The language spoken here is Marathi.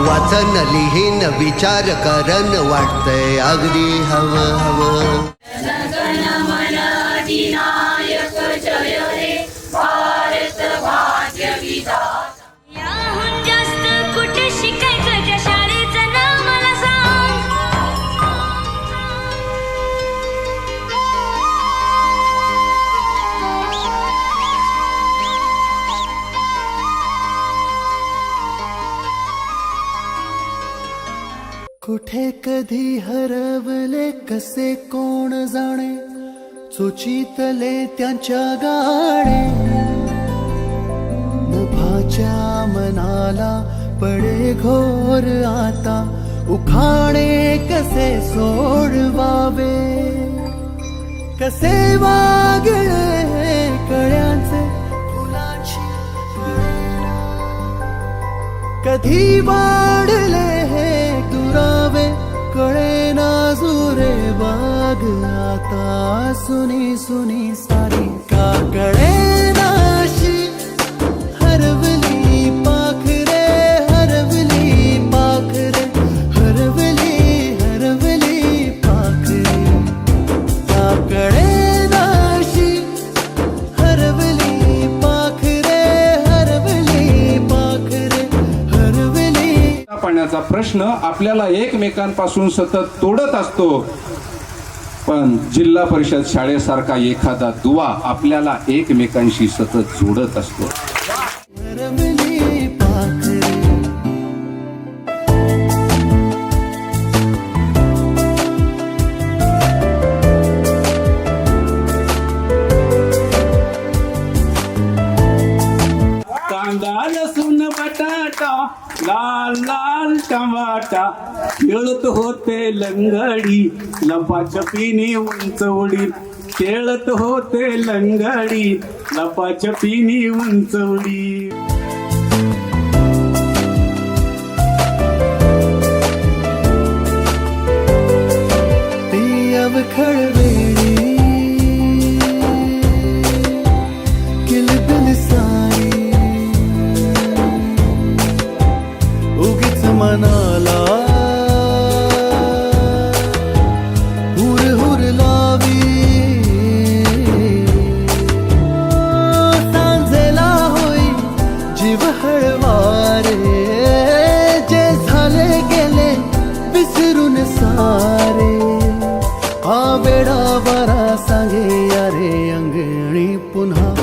वाचन लिहीन विचार करन वाटतंय अगदी हवं हवं. जनगण मन अधिनायक जय हे भारत भाग्य विधाता. याहून जास्त कुठे शिकायचं त्या शाळेचं नाव मला सांग. कुठे कधी हरवले कसे कोण जाणे, चोचीतले त्यांच्या गाणे. नभाच्या मनाला पडे घोर आता, उखाणे कसे सोडवावे. कसे वागळे कळ्यांचे फुलाची कधी वाढले दुरावे कळे नाजुरे बाग. आता सुनी सुनी सारी का कळे नाशी हरवली पाखरे, हरवली पाखरे, हरवली हरवली पाखरे. का कळे नाशी हरवली पाखरे, हरवली पाखरे, हरवली. पाण्याचा प्रश्न आपल्याला एकमेकांपासून सतत तोडत असतो, पण जिल्हा परिषद शाळेसारखा एखादा दुवा आपल्याला एकमेकांशी सतत जोडत असतो. हरवली पाखरे. कांदा लसूण बटाटा लाल लाल टमाटा, खेळत होते लंगडी लपाछपीने उंच उडी. खेळत होते लंगडी लपाछपीने उंच उडी. ती अवखळ वेळी किलबिल सारी उगीच मनाला हुर हुर लावी. सांजेला होई जीव हळवारे, जे झाले गेले विसरून सारे. हा वेडा बरा सांगे अरे अंगणी पुन्हा